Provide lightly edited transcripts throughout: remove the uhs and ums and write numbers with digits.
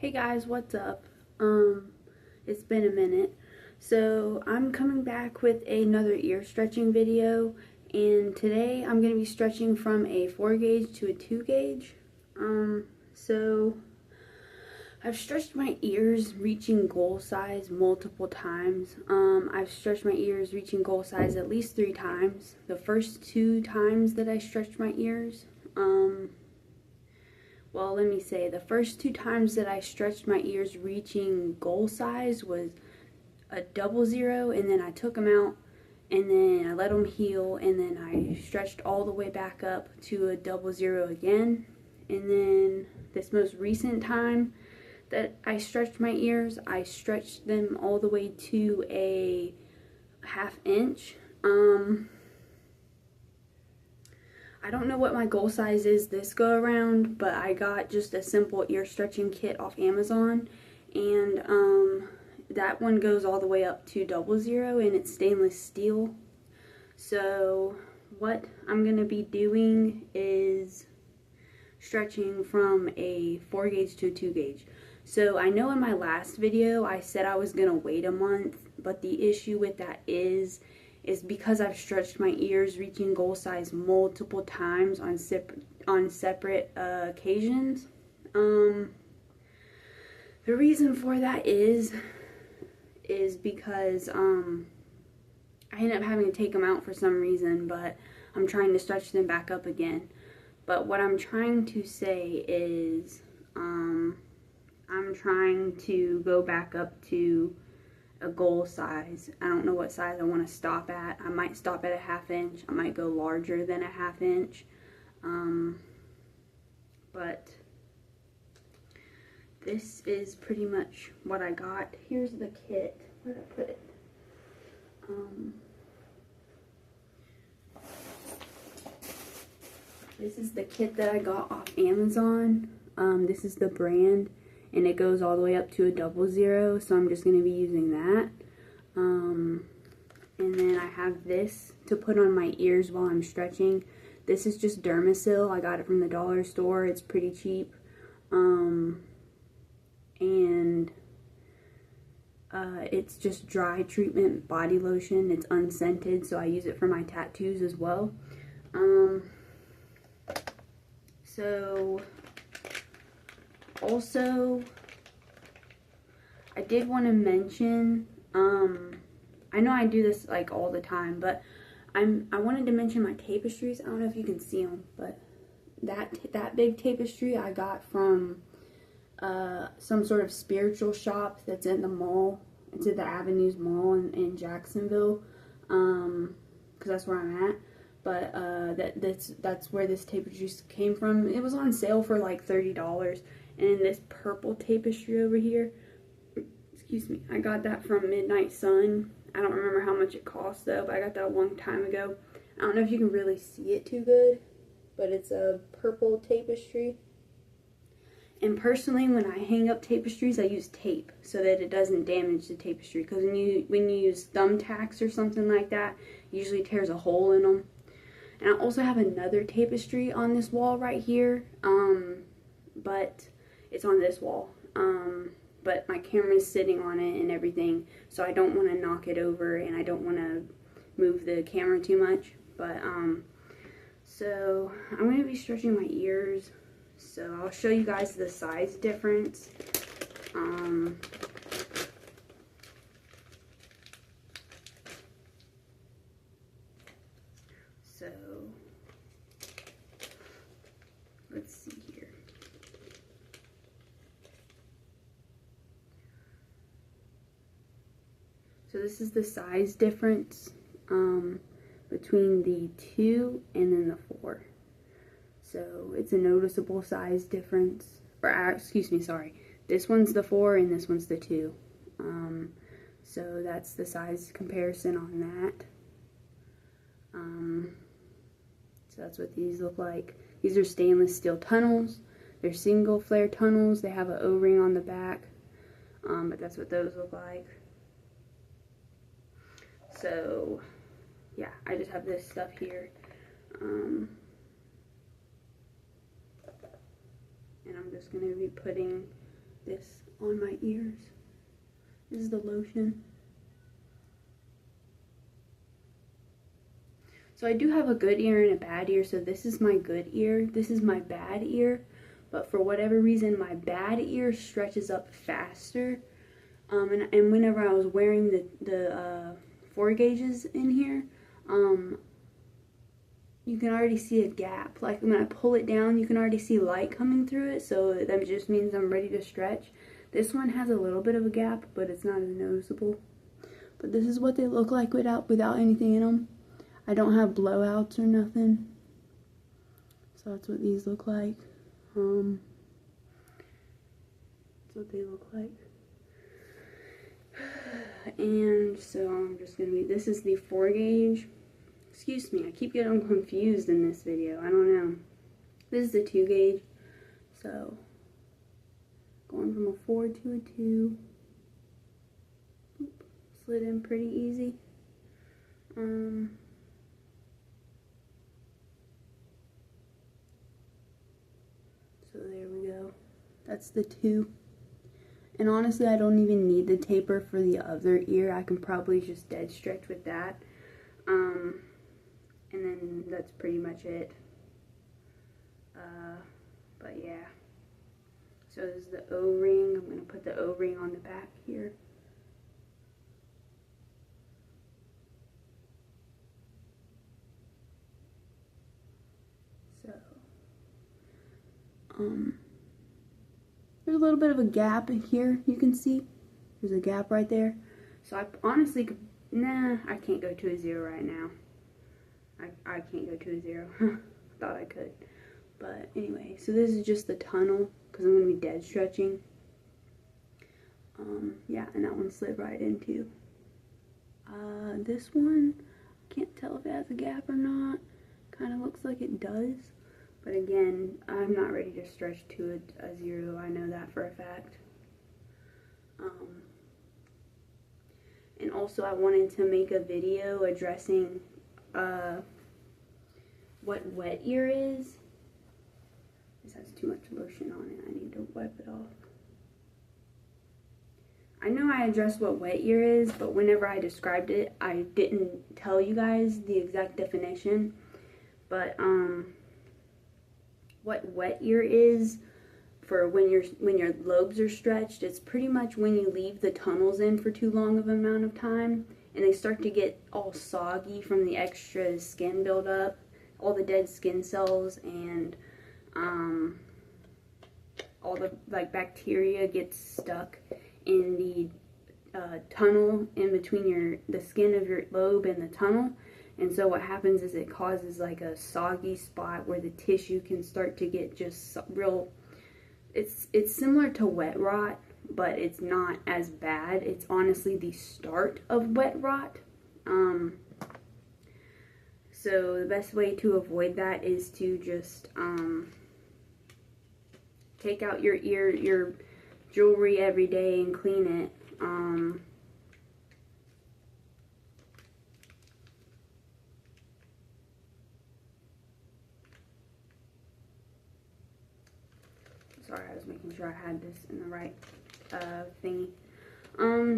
Hey guys, what's up? It's been a minute. So I'm coming back with another ear stretching video, and today I'm going to be stretching from a 4 gauge to a 2 gauge. So I've stretched my ears reaching goal size multiple times. I've stretched my ears reaching goal size at least 3 times. The first 2 times that I stretched my ears, well, let me say, the first 2 times that I stretched my ears reaching goal size was a 00, and then I took them out, and then I let them heal, and then I stretched all the way back up to a 00 again. And then this most recent time that I stretched my ears, I stretched them all the way to a 1/2 inch. I don't know what my goal size is this go around, but I got just a simple ear stretching kit off Amazon, and that one goes all the way up to 00, and it's stainless steel. So what I'm going to be doing is stretching from a 4 gauge to a 2 gauge. So I know in my last video I said I was going to wait a month, but the issue with that is because I've stretched my ears reaching goal size multiple times on separate occasions. The reason for that is because I ended up having to take them out for some reason, but I'm trying to stretch them back up again. But what I'm trying to say is I'm trying to go back up to a goal size. I don't know what size I want to stop at. I might stop at a 1/2 inch. I might go larger than a 1/2 inch. But this is pretty much what I got. Here's the kit. Where did I put it? This is the kit that I got off Amazon. This is the brand, and it goes all the way up to a 00, so I'm just going to be using that. And then I have this to put on my ears while I'm stretching. This is just Dermasil. I got it from the dollar store. It's pretty cheap. And it's just dry treatment body lotion. It's unscented, so I use it for my tattoos as well. So also, I did want to mention, I know I do this like all the time, but I wanted to mention my tapestries. I don't know if you can see them, but that big tapestry I got from some sort of spiritual shop that's in the mall. It's at the Avenues Mall in Jacksonville, because that's where I'm at. But that's where this tapestry came from. It was on sale for like $30. And this purple tapestry over here, excuse me, I got that from Midnight Sun. I don't remember how much it cost though, but I got that a long time ago. I don't know if you can really see it too good, but it's a purple tapestry. And personally, when I hang up tapestries, I use tape so that it doesn't damage the tapestry. Because when you use thumbtacks or something like that, it usually tears a hole in them. And I also have another tapestry on this wall right here, but it's on this wall. But my camera's sitting on it and everything, so I don't want to knock it over, and I don't want to move the camera too much. But so I'm going to be stretching my ears, so I'll show you guys the size difference. So let's see here. So this is the size difference between the 2 and then the 4. So it's a noticeable size difference. Or excuse me, sorry. This one's the 4 and this one's the 2. So that's the size comparison on that. So that's what these look like. These are stainless steel tunnels. They're single flare tunnels. They have an O-ring on the back. But that's what those look like. So, yeah, I just have this stuff here. And I'm just going to be putting this on my ears. This is the lotion. So I do have a good ear and a bad ear, so this is my good ear. This is my bad ear, but for whatever reason, my bad ear stretches up faster. And whenever I was wearing the 4 gauges in here, you can already see a gap. Like when I pull it down, you can already see light coming through it, so that just means I'm ready to stretch. This one has a little bit of a gap, but it's not as noticeable. But this is what they look like without anything in them. I don't have blowouts or nothing. So that's what these look like. That's what they look like. And so I'm just gonna be, this is the 4 gauge. Excuse me, I keep getting confused in this video. I don't know. This is the 2 gauge. So going from a 4 to a 2. Oop, slid in pretty easy. So there we go. That's the 2. And honestly, I don't even need the taper for the other ear. I can probably just dead stretch with that. And then that's pretty much it. But yeah. So this is the O-ring. I'm going to put the O-ring on the back here. So, there's a little bit of a gap in here, you can see. There's a gap right there. So I honestly could, nah, I can't go to a 0 right now. I can't go to a 0. Thought I could. But anyway, so this is just the tunnel, because I'm going to be dead stretching. Yeah, and that one slid right into. This one, I can't tell if it has a gap or not. Kind of looks like it does. But again, I'm not ready to stretch to a 0. I know that for a fact. And also I wanted to make a video addressing what wet ear is. This has too much lotion on it. I need to wipe it off. I know I addressed what wet ear is, but whenever I described it, I didn't tell you guys the exact definition. But what wet ear is, for when your lobes are stretched, it's pretty much when you leave the tunnels in for too long of an amount of time and they start to get all soggy from the extra skin buildup, all the dead skin cells, and all the bacteria gets stuck in the tunnel in between the skin of your lobe and the tunnel. And so what happens is it causes like a soggy spot where the tissue can start to get just real. It's similar to wet rot, but it's not as bad. It's honestly the start of wet rot. So the best way to avoid that is to just take out your jewelry every day and clean it. Sorry, I was making sure I had this in the right thingy.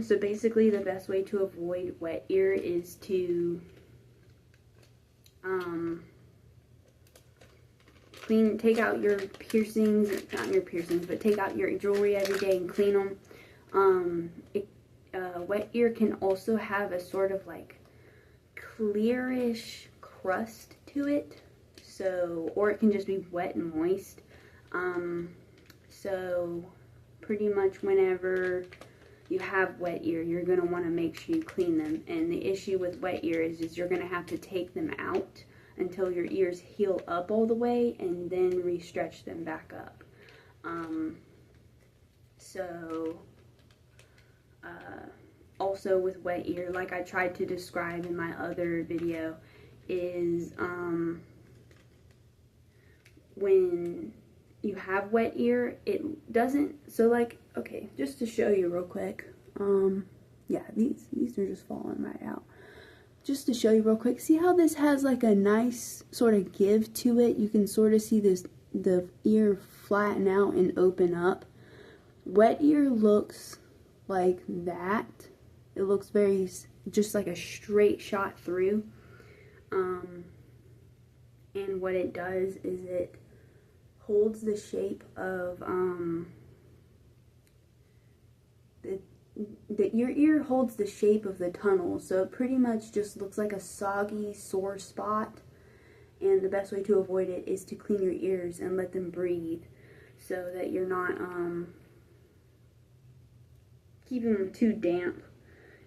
So basically the best way to avoid wet ear is to take out your piercings, not your piercings, but take out your jewelry every day and clean them. Wet ear can also have a sort of like clearish crust to it, so, or it can just be wet and moist. So pretty much whenever you have wet ear, you're going to want to make sure you clean them. And the issue with wet ear is you're going to have to take them out until your ears heal up all the way and then re-stretch them back up. Also with wet ear, like I tried to describe in my other video, is when you have wet ear, it doesn't, so like, okay, just to show you real quick, yeah, these are just falling right out. Just to show you real quick, see how this has like a nice sort of give to it? You can sort of see the ear flatten out and open up. Wet ear looks like that. It looks very, just like a straight shot through. And what it does is it holds the shape of, your ear holds the shape of the tunnel, so it pretty much just looks like a soggy, sore spot. And the best way to avoid it is to clean your ears and let them breathe, so that you're not keeping them too damp.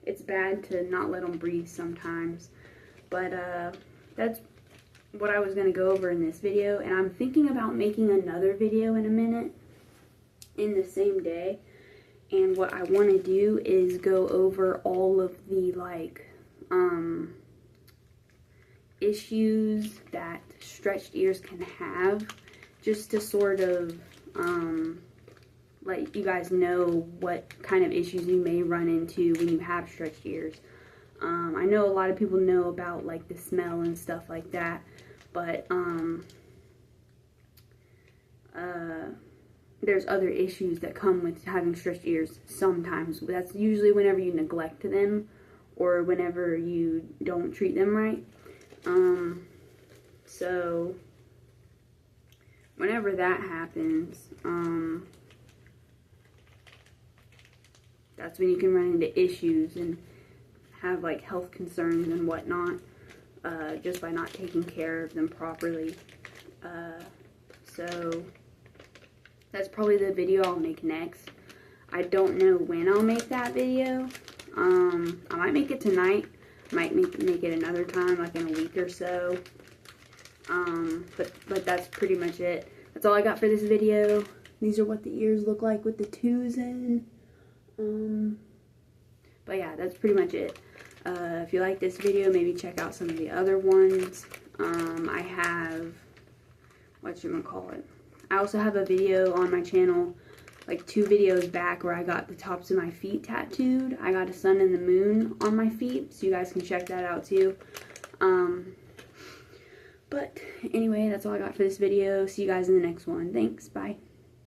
It's bad to not let them breathe sometimes. But that's what I was going to go over in this video. And I'm thinking about making another video in a minute in the same day. And what I want to do is go over all of the, like, issues that stretched ears can have, just to sort of, let you guys know what kind of issues you may run into when you have stretched ears. I know a lot of people know about, like, the smell and stuff like that, but, there's other issues that come with having stretched ears sometimes. That's usually whenever you neglect them or whenever you don't treat them right. So whenever that happens, that's when you can run into issues and have, like, health concerns and whatnot, just by not taking care of them properly. So that's probably the video I'll make next. I don't know when I'll make that video. I might make it tonight. I might make it another time, like in a week or so. But that's pretty much it. That's all I got for this video. These are what the ears look like with the twos in. But yeah, that's pretty much it. If you like this video, maybe check out some of the other ones. I have, whatchamacallit, I also have a video on my channel, like 2 videos back, where I got the tops of my feet tattooed. I got a sun and the moon on my feet, so you guys can check that out too. But anyway, that's all I got for this video. See you guys in the next one. Thanks, bye.